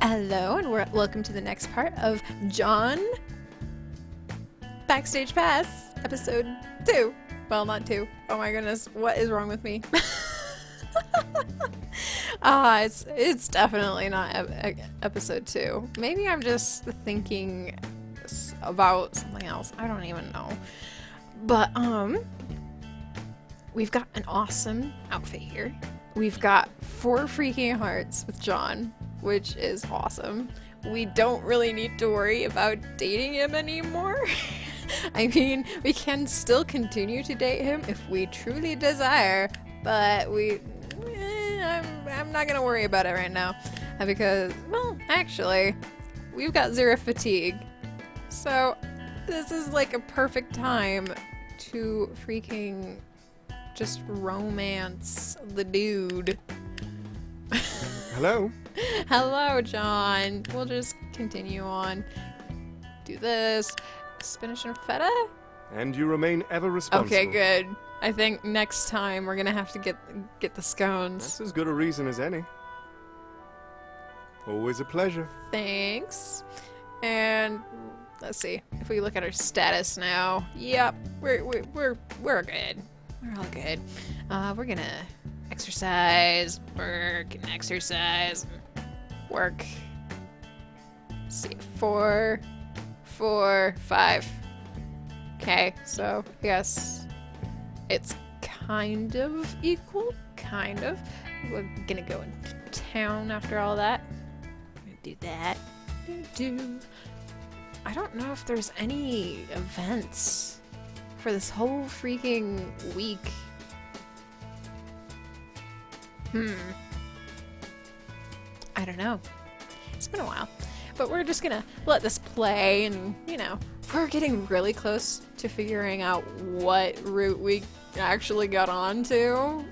Hello, and welcome to the next part of John Backstage Pass, episode 2. Well, not 2. Oh my goodness, what is wrong with me? It's definitely not episode 2. Maybe I'm just thinking about something else. I don't even know. But, we've got an awesome outfit here. We've got 4 freaking hearts with John, which is awesome. We don't really need to worry about dating him anymore. I mean, we can still continue to date him if we truly desire, but I'm not gonna worry about it right now because, well, actually, we've got 0 fatigue. So this is like a perfect time to freaking just romance the dude. Hello? Hello, John. We'll just continue on. Do this. Spinach and feta? And you remain ever responsible. Okay, good. I think next time we're gonna have to get the scones. That's as good a reason as any. Always a pleasure. Thanks. And let's see. If we look at our status now, yep, we're good. We're all good. We're gonna exercise, work, and exercise, work. Let's see, 4, 4, 5. Okay, so I guess it's kind of equal, kind of. We're gonna go into town after all that. We're gonna do that. I don't know if there's any events for this whole freaking week. I don't know. It's been a while. But we're just gonna let this play and, you know, we're getting really close to figuring out what route we actually got onto.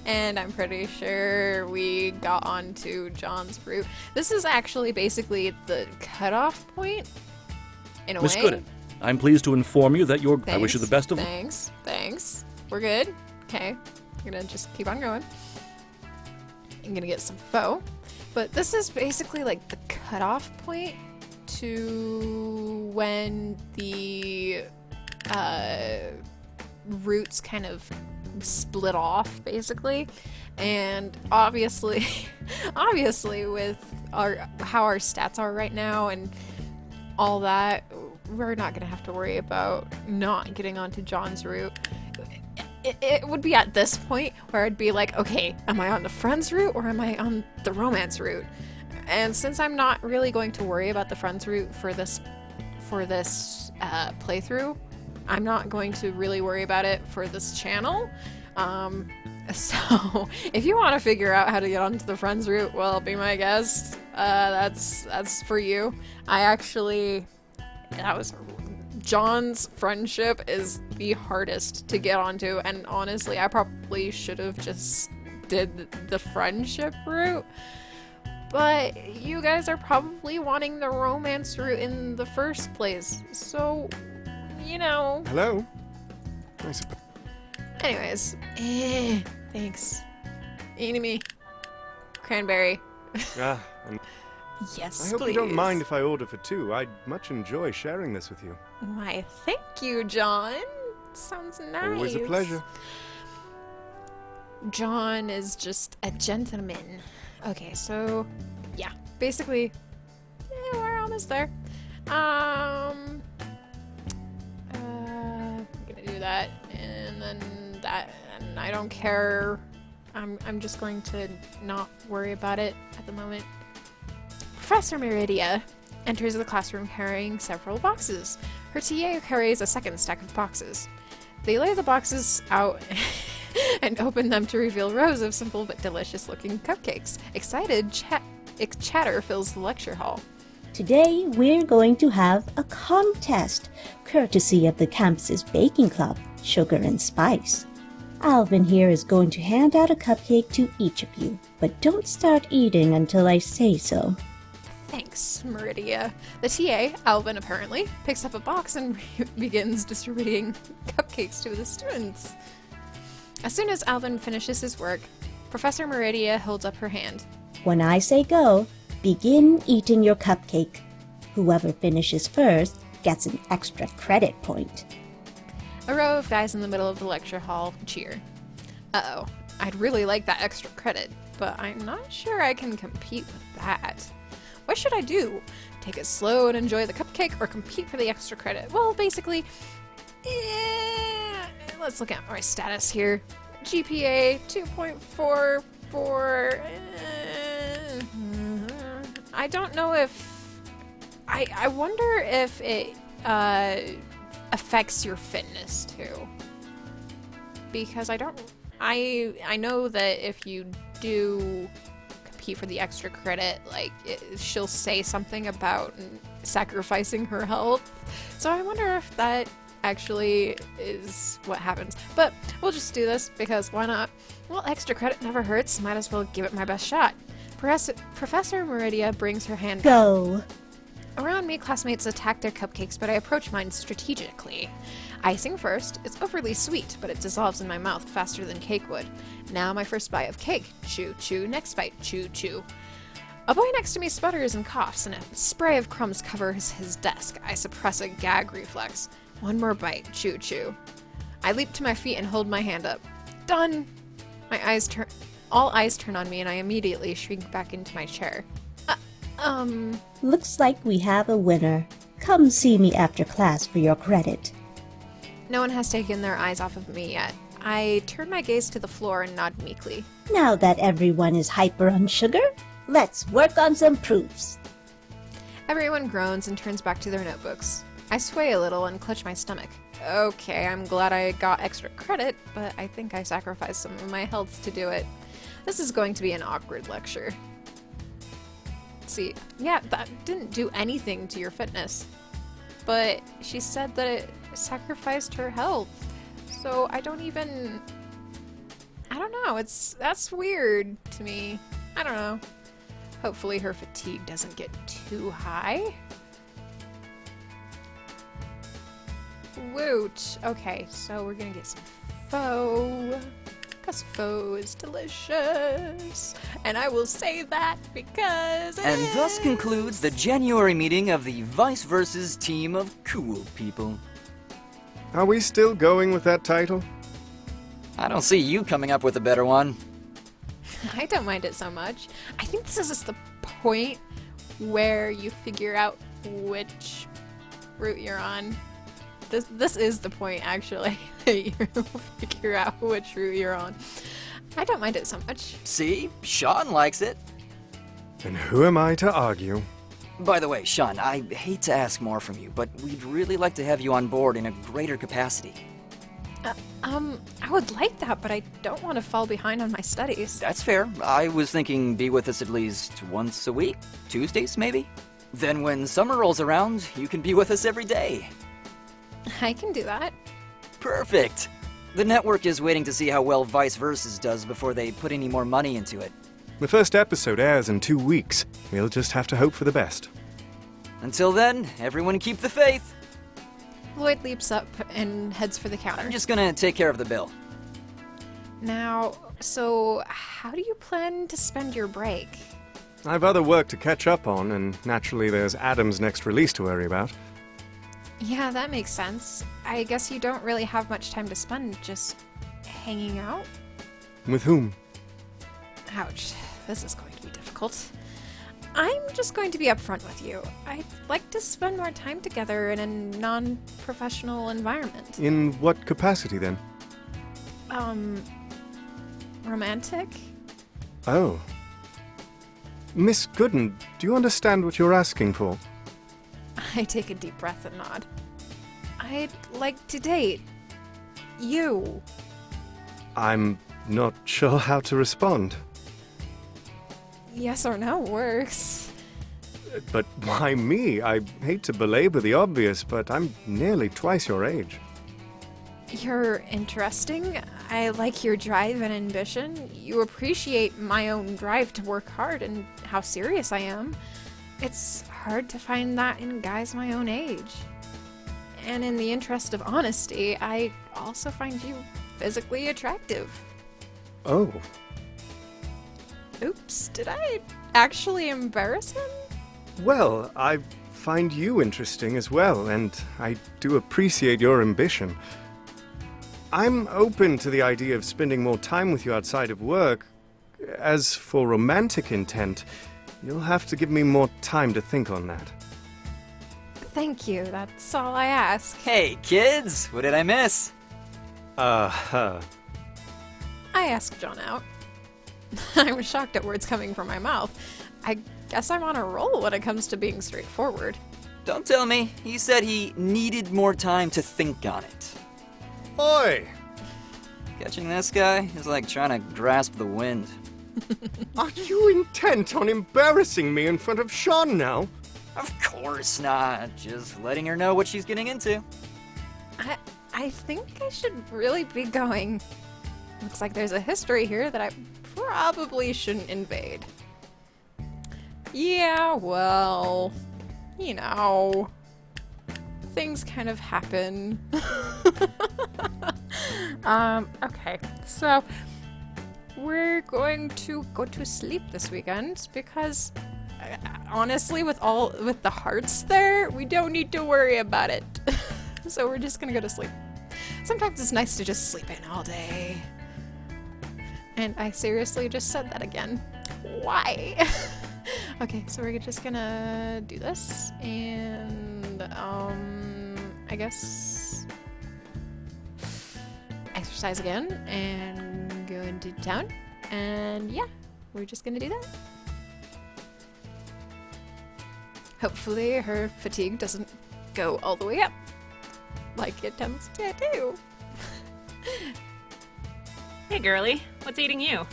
And I'm pretty sure we got onto John's route. This is actually basically the cutoff point, in a Miss way. Gooden, I'm pleased to inform you that I wish you the best of luck. Thanks. We're good. Okay. We're gonna just keep on going. I'm gonna get some pho. But this is basically like the cutoff point to when the routes kind of split off, basically. And obviously with how our stats are right now and all that, we're not gonna have to worry about not getting onto John's route. It would be at this point where I'd be like, okay, am I on the friends route or am I on the romance route? And since I'm not really going to worry about the friends route for this playthrough, I'm not going to really worry about it for this channel. So if you want to figure out how to get onto the friends route, well, be my guest. That's for you. John's friendship is the hardest to get onto, and honestly, I probably should have just did the friendship route. But you guys are probably wanting the romance route in the first place, so, you know. Hello? Anyways, thanks. Eating me. Cranberry. And Yes, I hope please. you don't mind if I order for 2. I'd much enjoy sharing this with you. Why, thank you, John. Sounds nice. Always a pleasure. John is just a gentleman. Okay, so yeah, basically, we're almost there. I'm gonna do that, and then that, and I don't care. I'm just going to not worry about it at the moment. Professor Meridia enters the classroom carrying several boxes. Her TA carries a second stack of boxes. They lay the boxes out and open them to reveal rows of simple but delicious-looking cupcakes. Excited chatter fills the lecture hall. Today, we're going to have a contest, courtesy of the campus's baking club, Sugar and Spice. Alvin here is going to hand out a cupcake to each of you, but don't start eating until I say so. Thanks, Meridia. The TA, Alvin apparently, picks up a box and begins distributing cupcakes to the students. As soon as Alvin finishes his work, Professor Meridia holds up her hand. When I say go, begin eating your cupcake. Whoever finishes first gets an extra credit point. A row of guys in the middle of the lecture hall cheer. Uh-oh, I'd really like that extra credit, but I'm not sure I can compete with that. What should I do? Take it slow and enjoy the cupcake, or compete for the extra credit? Well, basically, let's look at my status here. GPA 2.44. I don't know if... I wonder if it affects your fitness too. Because I know that if you do compete for the extra credit, like she'll say something about sacrificing her health. So I wonder if that actually is what happens. But we'll just do this because why not? Well, extra credit never hurts. Might as well give it my best shot. Professor Meridia brings her hand. Go! Around me, classmates attack their cupcakes, but I approach mine strategically. Icing first. It's overly sweet, but it dissolves in my mouth faster than cake would. Now my first bite of cake. Chew, chew. Next bite. Chew, chew. A boy next to me sputters and coughs, and a spray of crumbs covers his desk. I suppress a gag reflex. One more bite. Chew, chew. I leap to my feet and hold my hand up. Done! All eyes turn on me, and I immediately shrink back into my chair. Looks like we have a winner. Come see me after class for your credit. No one has taken their eyes off of me yet. I turn my gaze to the floor and nod meekly. Now that everyone is hyper on sugar, let's work on some proofs. Everyone groans and turns back to their notebooks. I sway a little and clutch my stomach. Okay, I'm glad I got extra credit, but I think I sacrificed some of my health to do it. This is going to be an awkward lecture. See, yeah, that didn't do anything to your fitness. But she said that it sacrificed her health. So I don't know, that's weird to me. I don't know. Hopefully her fatigue doesn't get too high. Woot. Okay, so we're gonna get some pho. Because pho is delicious. And I will say that because... And thus concludes the January meeting of the Vice Versus team of cool people. Are we still going with that title? I don't see you coming up with a better one. I don't mind it so much. I think this is just the point where you figure out which route you're on. This is the point, actually, that you figure out which route you're on. I don't mind it so much. See? Sean likes it. And who am I to argue? By the way, Sean, I hate to ask more from you, but we'd really like to have you on board in a greater capacity. I would like that, but I don't want to fall behind on my studies. That's fair. I was thinking be with us at least once a week? Tuesdays, maybe? Then when summer rolls around, you can be with us every day. I can do that. Perfect! The network is waiting to see how well Vice Versus does before they put any more money into it. The first episode airs in 2 weeks. We'll just have to hope for the best. Until then, everyone keep the faith! Lloyd leaps up and heads for the counter. I'm just gonna take care of the bill. Now, so how do you plan to spend your break? I've other work to catch up on, and naturally there's Adam's next release to worry about. Yeah, that makes sense. I guess you don't really have much time to spend just hanging out? With whom? Ouch, this is going to be difficult. I'm just going to be upfront with you. I'd like to spend more time together in a non-professional environment. In what capacity, then? Romantic? Oh. Miss Gooden, do you understand what you're asking for? I take a deep breath and nod. I'd like to date you. I'm not sure how to respond. Yes or no works. But why me? I hate to belabor the obvious, but I'm nearly twice your age. You're interesting. I like your drive and ambition. You appreciate my own drive to work hard and how serious I am. It's hard to find that in guys my own age. And in the interest of honesty, I also find you physically attractive. Oh. Oops, did I actually embarrass him? Well, I find you interesting as well, and I do appreciate your ambition. I'm open to the idea of spending more time with you outside of work. As for romantic intent, you'll have to give me more time to think on that. Thank you, that's all I ask. Hey, kids! What did I miss? Uh-huh. I asked John out. I was shocked at words coming from my mouth. I guess I'm on a roll when it comes to being straightforward. Don't tell me. He said he needed more time to think on it. Oi! Catching this guy is like trying to grasp the wind. Are you intent on embarrassing me in front of Sean now? Of course not. Just letting her know what she's getting into. I think I should really be going. Looks like there's a history here that I probably shouldn't invade. Yeah, well, you know, things kind of happen. Okay, so we're going to go to sleep this weekend because honestly, with the hearts there, we don't need to worry about it. So we're just gonna go to sleep. Sometimes it's nice to just sleep in all day. And I seriously just said that again. Why? Okay, so we're just gonna do this, and I guess exercise again and go into town, and yeah, we're just gonna do that. Hopefully her fatigue doesn't go all the way up like it tends to do. Hey, girly. What's eating you?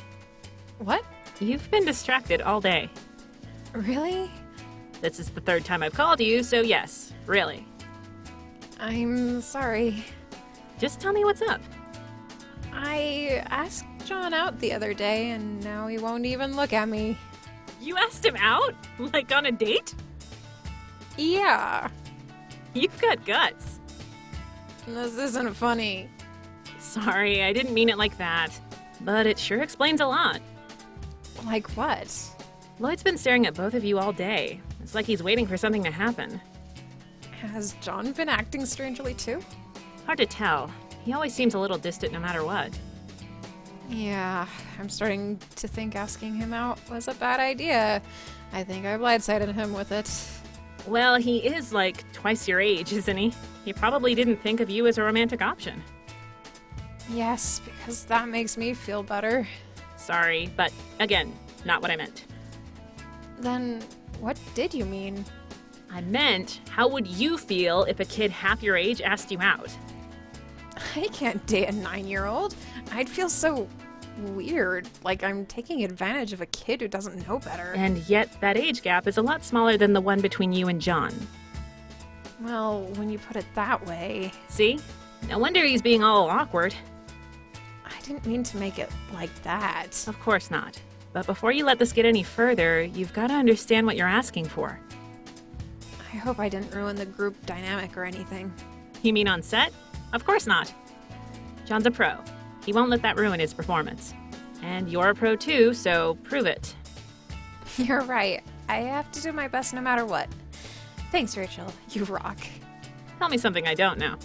What? You've been distracted all day. Really? This is the third time I've called you, so yes, really. I'm sorry. Just tell me what's up. I asked John out the other day, and now he won't even look at me. You asked him out? Like on a date? Yeah. You've got guts. This isn't funny. Sorry, I didn't mean it like that. But it sure explains a lot. Like what? Lloyd's been staring at both of you all day. It's like he's waiting for something to happen. Has John been acting strangely too? Hard to tell. He always seems a little distant no matter what. Yeah, I'm starting to think asking him out was a bad idea. I think I blindsided him with it. Well, he is like twice your age, isn't he? He probably didn't think of you as a romantic option. Yes, because that makes me feel better. Sorry, but again, not what I meant. Then what did you mean? I meant, how would you feel if a kid half your age asked you out? I can't date a 9-year-old. I'd feel so weird, like I'm taking advantage of a kid who doesn't know better. And yet, that age gap is a lot smaller than the one between you and John. Well, when you put it that way... See? No wonder he's being all awkward. I didn't mean to make it like that. Of course not. But before you let this get any further, you've got to understand what you're asking for. I hope I didn't ruin the group dynamic or anything. You mean on set? Of course not. John's a pro. He won't let that ruin his performance. And you're a pro too, so prove it. You're right. I have to do my best no matter what. Thanks, Rachel. You rock. Tell me something I don't know.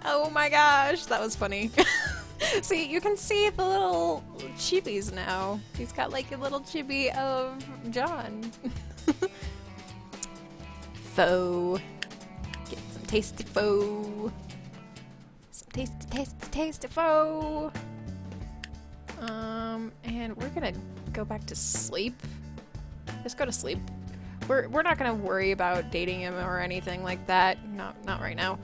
Oh my gosh, that was funny. See, you can see the little chibis now. He's got like a little chibi of John. Faux. Get some tasty faux. Some tasty faux. And we're gonna go back to sleep. Just go to sleep. We're not gonna worry about dating him or anything like that. Not right now.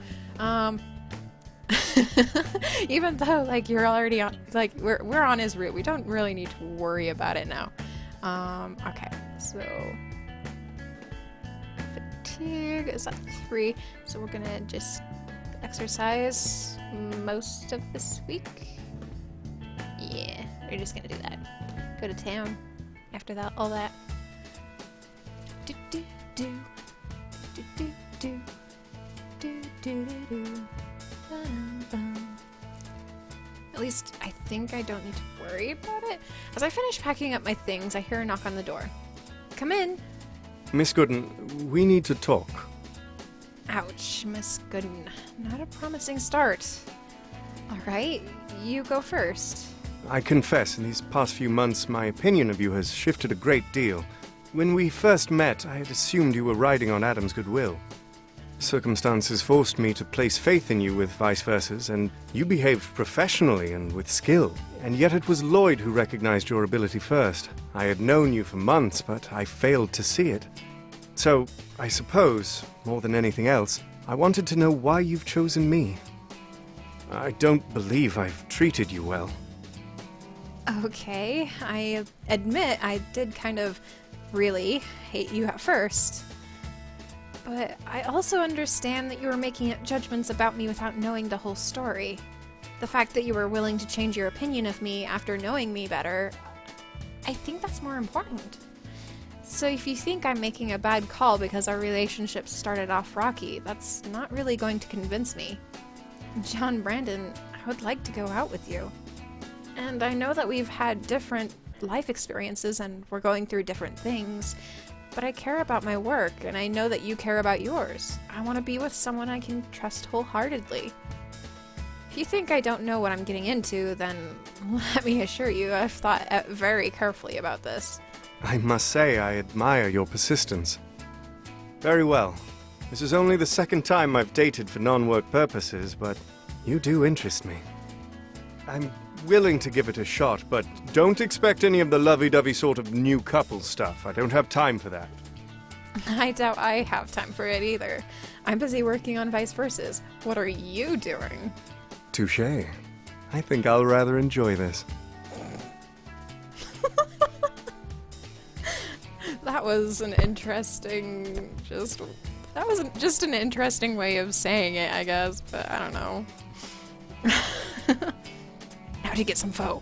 Even though like you're already on, like we're on his route. We don't really need to worry about it now. Okay, so fatigue is at 3, so we're gonna just exercise most of this week. Yeah, we're just gonna do that. Go to town after that, all that. Do do do do do do do do do do. At least, I think I don't need to worry about it. As I finish packing up my things, I hear a knock on the door. Come in. Miss Gooden, we need to talk. Ouch, Miss Gooden. Not a promising start. Alright, you go first. I confess, in these past few months, my opinion of you has shifted a great deal. When we first met, I had assumed you were riding on Adam's goodwill. Circumstances forced me to place faith in you with vice versas, and you behaved professionally and with skill. And yet it was Lloyd who recognized your ability first. I had known you for months, but I failed to see it. So, I suppose, more than anything else, I wanted to know why you've chosen me. I don't believe I've treated you well. Okay, I admit I did kind of really hate you at first. But I also understand that you were making judgments about me without knowing the whole story. The fact that you were willing to change your opinion of me after knowing me better, I think that's more important. So if you think I'm making a bad call because our relationship started off rocky, that's not really going to convince me. John Brandon, I would like to go out with you. And I know that we've had different life experiences and we're going through different things, but I care about my work and I know that you care about yours. I want to be with someone I can trust wholeheartedly. If you think I don't know what I'm getting into, then let me assure you I've thought very carefully about this. I must say I admire your persistence. Very well. This is only the second time I've dated for non-work purposes, but you do interest me. I'm willing to give it a shot, but don't expect any of the lovey-dovey sort of new couple stuff. I don't have time for that. I doubt I have time for it either. I'm busy working on vice versas. What are you doing? Touché. I think I'll rather enjoy this. That was an interesting, that was just an interesting way of saying it, I guess, but I don't know. Now to get some pho.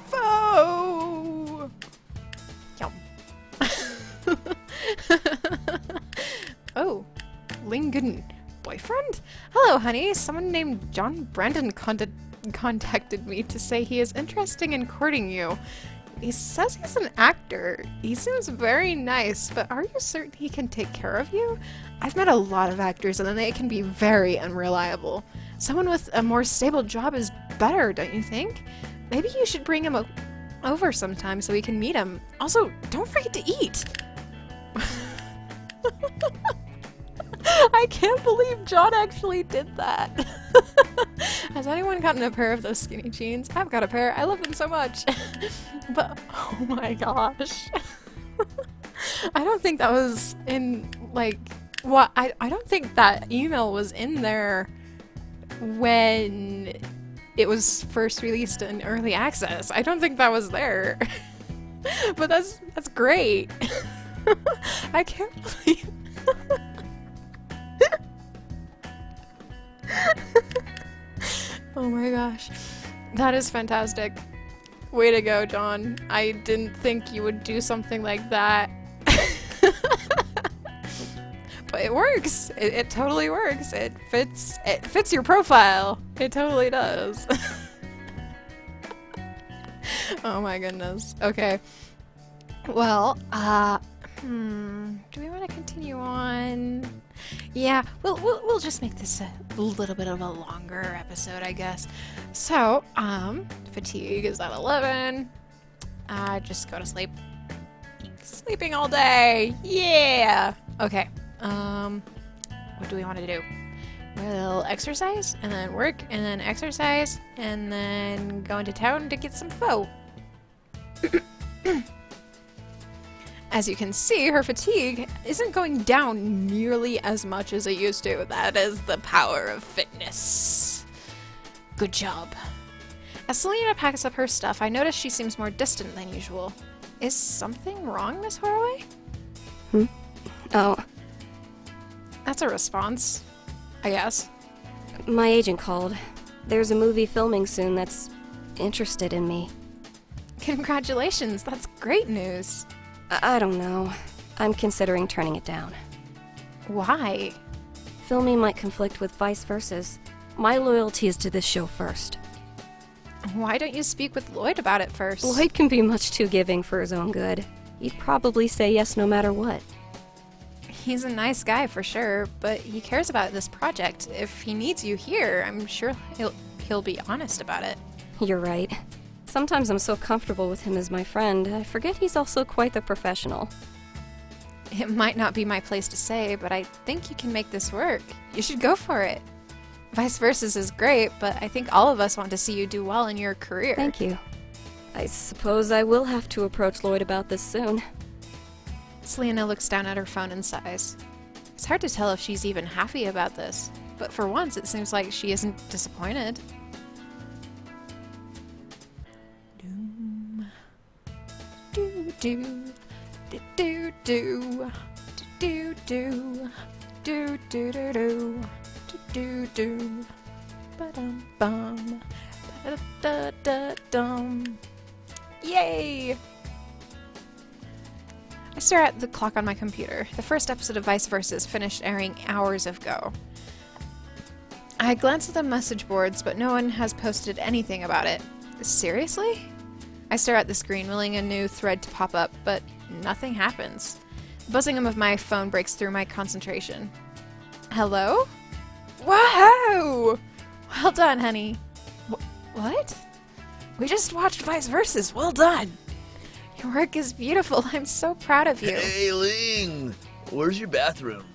Pho! Yum. Oh, Ling Gooden. Boyfriend? Hello, honey. Someone named John Brandon contacted me to say he is interested in courting you. He says he's an actor. He seems very nice, but are you certain he can take care of you? I've met a lot of actors and they can be very unreliable. Someone with a more stable job is better, don't you think? Maybe you should bring him over sometime so we can meet him. Also, don't forget to eat! I can't believe John actually did that. Has anyone gotten a pair of those skinny jeans? I've got a pair. I love them so much. But, oh my gosh. I don't think that was in, like, what? I don't think that email was in there when it was first released in early access. I don't think that was there. But that's great. I can't believe... Oh my gosh. That is fantastic. Way to go, John. I didn't think you would do something like that. But it works. It totally works. It fits your profile. It totally does. Oh my goodness. Okay. Well, do we want to continue on? Yeah, we'll just make this a little bit of a longer episode, I guess. So, fatigue is at 11. Just go to sleep. Sleeping all day. Yeah. Okay. What do we want to do? We'll exercise, and then work, and then exercise, and then go into town to get some pho. As you can see, her fatigue isn't going down nearly as much as it used to. That is the power of fitness. Good job. As Selena packs up her stuff, I notice she seems more distant than usual. Is something wrong, Miss Horaway? Oh, That's a response, I guess. my agent called. There's a movie filming soon that's interested in me. Congratulations, that's great news. I don't know. I'm considering turning it down. Why? Filming might conflict with vice versas. My loyalty is to this show first. Why don't you speak with Lloyd about it first? Lloyd can be much too giving for his own good. He'd probably say yes no matter what. He's a nice guy for sure, but he cares about this project. If he needs you here, I'm sure he'll be honest about it. You're right. Sometimes I'm so comfortable with him as my friend, I forget he's also quite the professional. It might not be my place to say, but I think you can make this work. You should go for it. Vice Versus is great, but I think all of us want to see you do well in your career. Thank you. I suppose I will have to approach Lloyd about this soon. Selena looks down at her phone and sighs. It's hard to tell if she's even happy about this, but for once it seems like she isn't disappointed. Doom. Do do do do do do do do do do do do do ba-dum bum ba-da-da-da-dum. Yay! I stare at the clock on my computer. The first episode of Vice Versus finished airing hours ago. I glance at the message boards, but no one has posted anything about it. Seriously? I stare at the screen, willing a new thread to pop up, but nothing happens. The buzzing of my phone breaks through my concentration. Hello? Whoa! Well done, honey. What? We just watched Vice Versus. Well done. Your work is beautiful. I'm so proud of you. Hey, Ling! Where's your bathroom?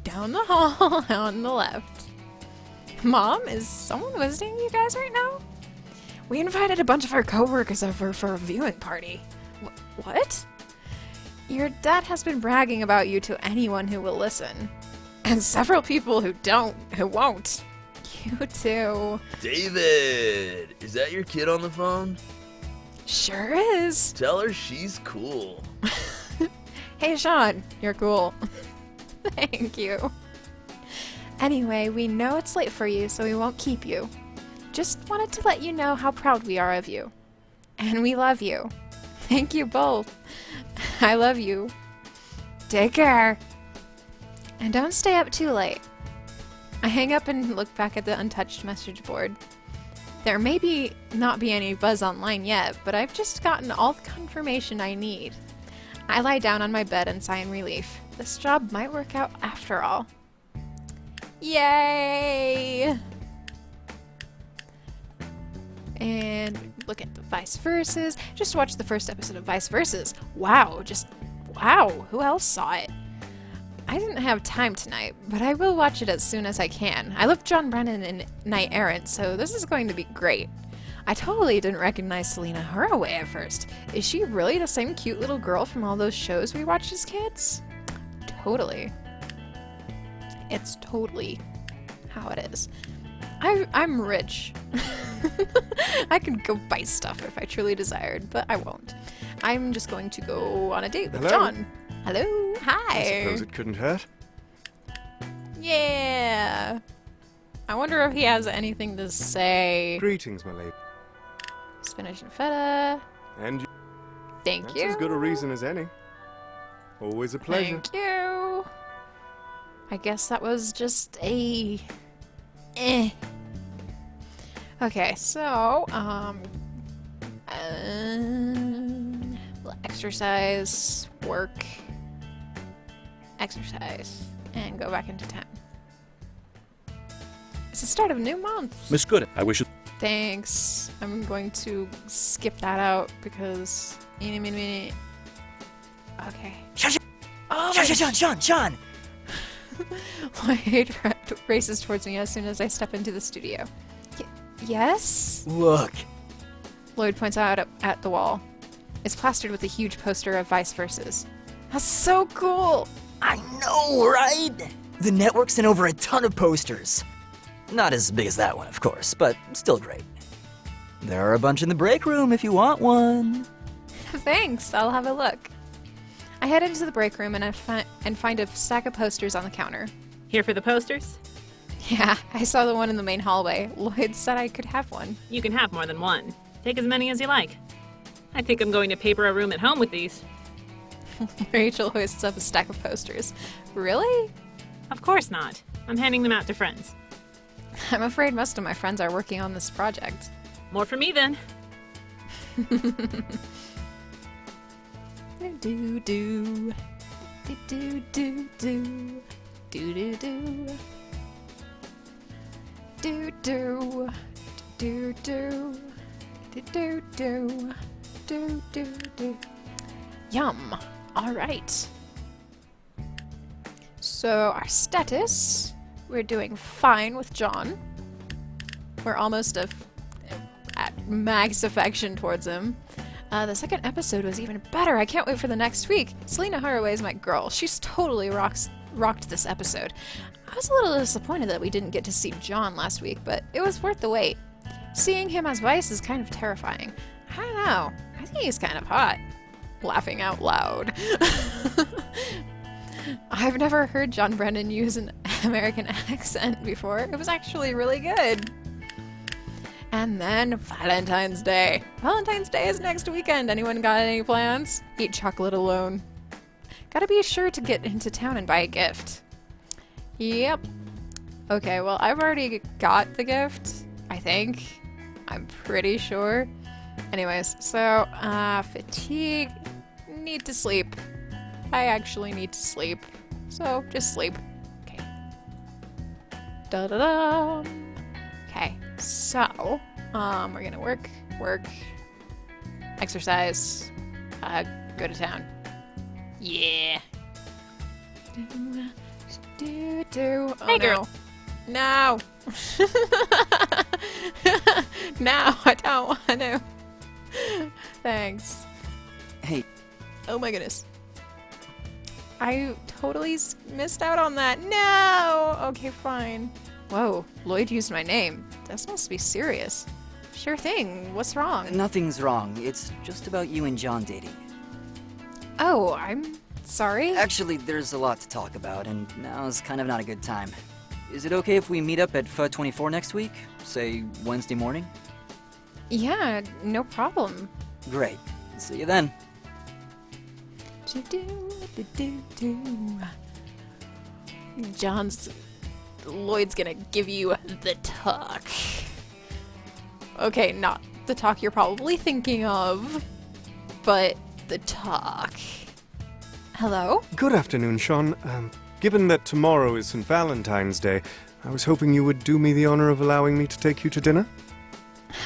Down the hall on the left. Mom, is someone visiting you guys right now? We invited a bunch of our coworkers over for a viewing party. What? Your dad has been bragging about you to anyone who will listen. And several people who won't. You too. David! Is that your kid on the phone? Sure is. Tell her she's cool. Hey, Sean, you're cool. Thank you. Anyway, we know it's late for you, so we won't keep you. Just wanted to let you know how proud we are of you. And we love you. Thank you both. I love you. Take care. And don't stay up too late. I hang up and look back at the untouched message board. There may not be any buzz online yet, but I've just gotten all the confirmation I need. I lie down on my bed and sigh in relief. This job might work out after all. Yay! And look at the Vice Versus. Just watched the first episode of Vice Versus. Wow, wow, who else saw it? I didn't have time tonight, but I will watch it as soon as I can. I love John Brennan in Knight Errant, so this is going to be great. I totally didn't recognize Selena Haraway at first. Is she really the same cute little girl from all those shows we watched as kids? Totally. It's totally how it is. I'm rich. I could go buy stuff if I truly desired, but I won't. I'm just going to go on a date with John. Hello. Hi. I suppose it couldn't hurt. Yeah. I wonder if he has anything to say. Greetings, my lady. Spinach and feta. And you. Thank That's you. as good a reason as any. Always a pleasure. Thank you. I guess that was just a... Okay, so, exercise, work, exercise, and go back into town. It's the start of a new month. Miss Good, I wish you... Thanks. I'm going to skip that out because... Eeny, meeny, meeny. Okay. Sean! Lloyd races towards me as soon as I step into the studio. Yes? Look. Lloyd points out at the wall. It's plastered with a huge poster of Vice Versus. That's so cool! I know, right? The network sent over a ton of posters. Not as big as that one, of course, but still great. There are a bunch in the break room if you want one. Thanks, I'll have a look. I head into the break room and find a stack of posters on the counter. Here for the posters? Yeah, I saw the one in the main hallway. Lloyd said I could have one. You can have more than one. Take as many as you like. I think I'm going to paper a room at home with these. Rachel hoists up a stack of posters. Really? Of course not. I'm handing them out to friends. I'm afraid most of my friends are working on this project. More for me then. Do do do do do do do do do do do do do do do do do do do. Yum. All right. So our status, we're doing fine with John. We're almost at max affection towards him. The second episode was even better. I can't wait for the next week. Selena Haraway is my girl. She's totally rocked this episode. I was a little disappointed that we didn't get to see John last week, but it was worth the wait. Seeing him as Vice is kind of terrifying. I don't know. I think he's kind of hot. Laughing out loud. I've never heard John Brennan use an American accent before. It was actually really good. And then Valentine's Day. Valentine's Day is next weekend. Anyone got any plans? Eat chocolate alone. Gotta be sure to get into town and buy a gift. Yep. Okay, well, I've already got the gift, I think. I'm pretty sure. Anyways, so, fatigue. Need to sleep. I actually need to sleep. So, just sleep. Okay. Da-da-da. Okay, so, we're gonna work, exercise, go to town. Yeah. Oh, Hey, girl. No. No, I don't want to. Thanks. Hey, Oh my goodness. I totally missed out on that. No! Okay, fine. Whoa, Lloyd used my name. This must be serious. Sure thing. What's wrong? nothing's wrong. It's just about you and John dating. Oh, I'm sorry. Actually, there's a lot to talk about, and now's kind of not a good time. Is it okay if we meet up at Pho 24 next week? Say, Wednesday morning? Yeah, no problem. Great. See you then. Lloyd's gonna give you the talk. Okay, not the talk you're probably thinking of, but the talk. Hello? Good afternoon, Sean. Given that tomorrow is St. Valentine's Day, I was hoping you would do me the honor of allowing me to take you to dinner.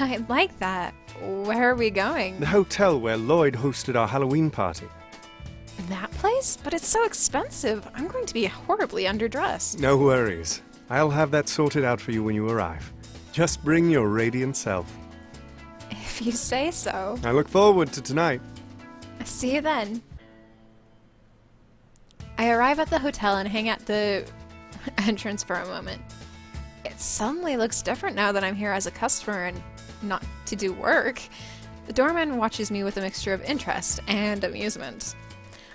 I like that. Where are we going? The hotel where Lloyd hosted our Halloween party. That place? But it's so expensive. I'm going to be horribly underdressed. No worries. I'll have that sorted out for you when you arrive. Just bring your radiant self. If you say so. I look forward to tonight. See you then. I arrive at the hotel and hang at the entrance for a moment. It suddenly looks different now that I'm here as a customer and not to do work. The doorman watches me with a mixture of interest and amusement.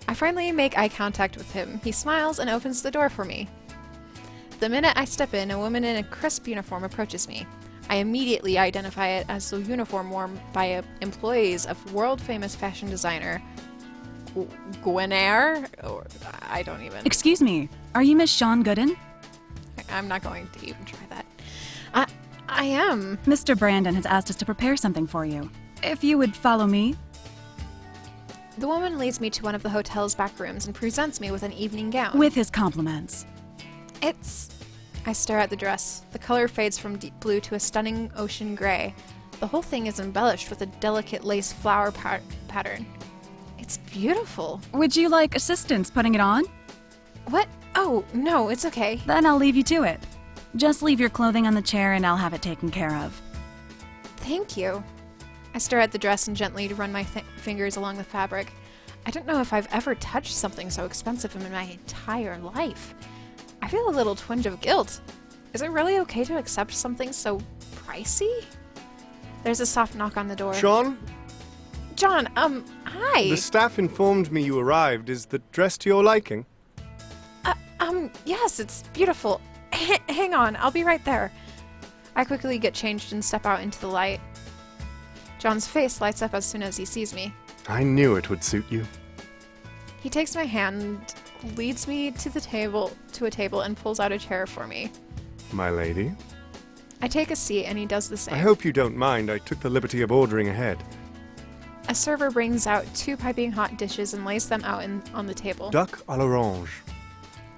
I finally make eye contact with him. He smiles and opens the door for me. The minute I step in, a woman in a crisp uniform approaches me. I immediately identify it as the uniform worn by employees of world-famous fashion designer Gwenair? Or I don't even... Excuse me, are you Miss Sean Gooden? I'm not going to even try that. I am. Mr. Brandon has asked us to prepare something for you. If you would follow me. The woman leads me to one of the hotel's back rooms and presents me with an evening gown. With his compliments. It's... I stare at the dress. The color fades from deep blue to a stunning ocean gray. The whole thing is embellished with a delicate lace flower pattern. It's beautiful. Would you like assistance putting it on? What? Oh, no, it's okay. Then I'll leave you to it. Just leave your clothing on the chair and I'll have it taken care of. Thank you. I stare at the dress and gently run my fingers along the fabric. I don't know if I've ever touched something so expensive in my entire life. I feel a little twinge of guilt. Is it really okay to accept something so pricey? There's a soft knock on the door. Sean? John, hi. The staff informed me you arrived. Is the dress to your liking? Yes, it's beautiful. Hang on, I'll be right there. I quickly get changed and step out into the light. John's face lights up as soon as he sees me. I knew it would suit you. He takes my hand, leads me to a table, and pulls out a chair for me. My lady? I take a seat and he does the same. I hope you don't mind. I took the liberty of ordering ahead. A server brings out 2 piping hot dishes and lays them out on the table. Duck à l'orange.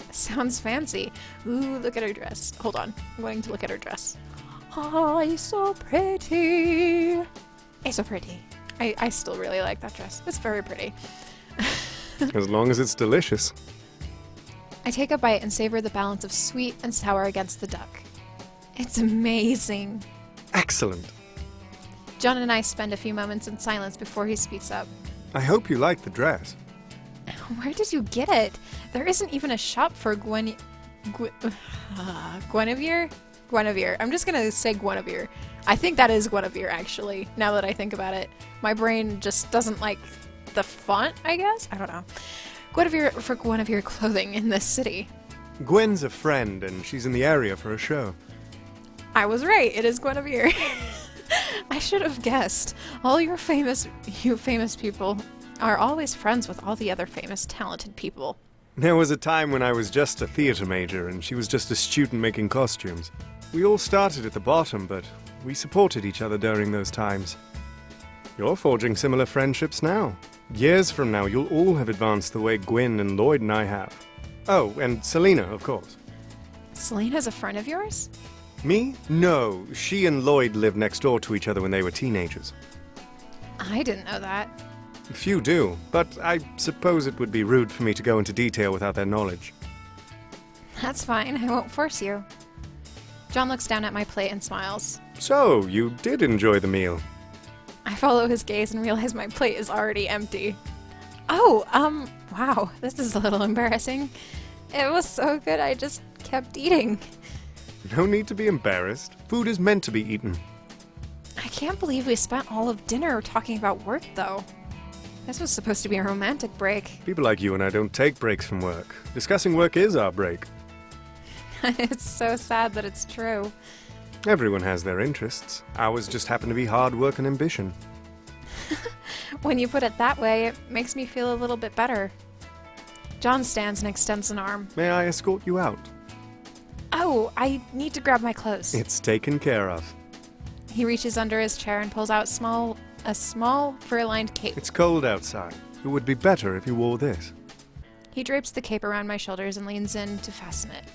Sounds fancy. Ooh, look at her dress. Hold on. I'm going to look at her dress. Oh, it's so pretty. It's so pretty. I still really like that dress. It's very pretty. As long as it's delicious. I take a bite and savor the balance of sweet and sour against the duck. It's amazing. Excellent. John and I spend a few moments in silence before he speaks up. I hope you like the dress. Where did you get it? There isn't even a shop for Guinevere? Guinevere. I'm just gonna say Guinevere. I think that is Guinevere, actually, now that I think about it. My brain just doesn't like the font, I guess? I don't know. Guinevere clothing in this city. Gwen's a friend, and she's in the area for a show. I was right. It is Guinevere. I should have guessed. All you famous people are always friends with all the other famous, talented people. There was a time when I was just a theater major, and she was just a student making costumes. We all started at the bottom, but we supported each other during those times. You're forging similar friendships now. Years from now, you'll all have advanced the way Gwyn and Lloyd and I have. Oh, and Selena, of course. Selena's a friend of yours? Me? No. She and Lloyd lived next door to each other when they were teenagers. I didn't know that. Few do, but I suppose it would be rude for me to go into detail without their knowledge. That's fine. I won't force you. John looks down at my plate and smiles. So, you did enjoy the meal. I follow his gaze and realize my plate is already empty. Oh, wow. This is a little embarrassing. It was so good I just kept eating. No need to be embarrassed. Food is meant to be eaten. I can't believe we spent all of dinner talking about work, though. This was supposed to be a romantic break. People like you and I don't take breaks from work. Discussing work is our break. It's so sad that it's true. Everyone has their interests. Ours just happen to be hard work and ambition. When you put it that way, it makes me feel a little bit better. John stands and extends an arm. May I escort you out? Oh, I need to grab my clothes. It's taken care of. He reaches under his chair and pulls out a small fur-lined cape. It's cold outside. It would be better if you wore this. He drapes the cape around my shoulders and leans in to fasten it.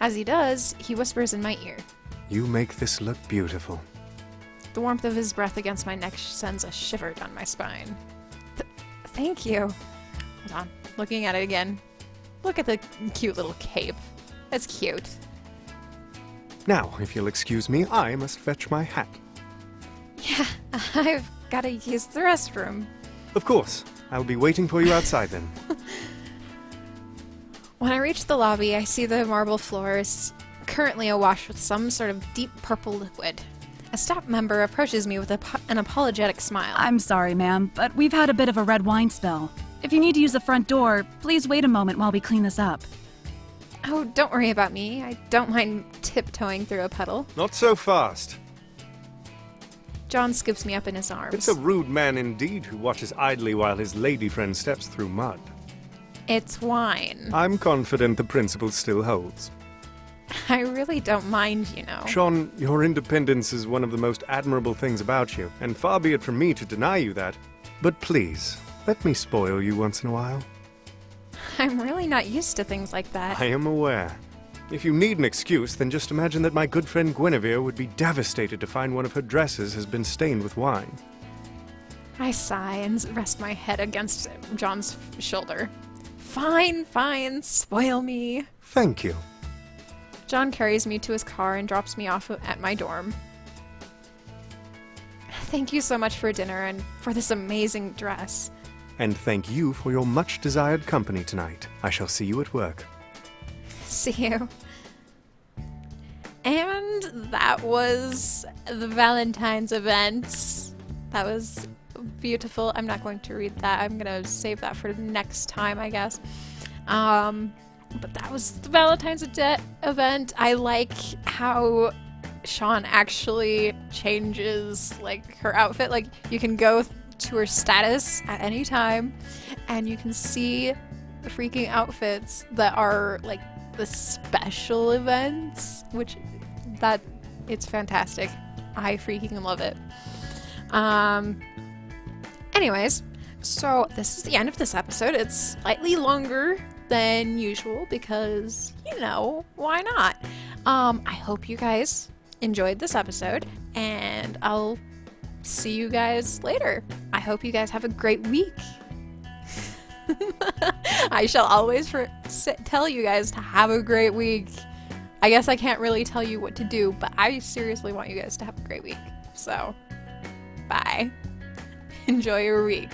As he does, he whispers in my ear. You make this look beautiful. The warmth of his breath against my neck sends a shiver down my spine. Thank you. Hold on. Looking at it again. Look at the cute little cape. It's cute. Now, if you'll excuse me, I must fetch my hat. Yeah, I've got to use the restroom. Of course. I'll be waiting for you outside then. When I reach the lobby, I see the marble floors currently awash with some sort of deep purple liquid. A staff member approaches me with an apologetic smile. I'm sorry, ma'am, but we've had a bit of a red wine spill. If you need to use the front door, please wait a moment while we clean this up. Oh, don't worry about me. I don't mind tiptoeing through a puddle. Not so fast. John scoops me up in his arms. It's a rude man indeed who watches idly while his lady friend steps through mud. It's wine. I'm confident the principle still holds. I really don't mind, you know. Sean, your independence is one of the most admirable things about you, and far be it from me to deny you that. But please, let me spoil you once in a while. I'm really not used to things like that. I am aware. If you need an excuse, then just imagine that my good friend Guinevere would be devastated to find one of her dresses has been stained with wine. I sigh and rest my head against John's shoulder. Fine, fine, spoil me. Thank you. John carries me to his car and drops me off at my dorm. Thank you so much for dinner and for this amazing dress. And thank you for your much-desired company tonight. I shall see you at work. See you. And that was the Valentine's event. That was beautiful. I'm not going to read that. I'm going to save that for next time, I guess. But that was the Valentine's event. I like how Sean actually changes, like, her outfit. Like, you can go to her status at any time, and you can see the freaking outfits that are, like, the special events, which that It's fantastic. I freaking love it. Anyways, so this is the end of this episode. It's slightly longer than usual because, you know, why not? I hope you guys enjoyed this episode, and I'll see you guys later. I hope you guys have a great week. I shall always tell you guys to have a great week. I guess I can't really tell you what to do, but I seriously want you guys to have a great week. So, bye. Enjoy your week.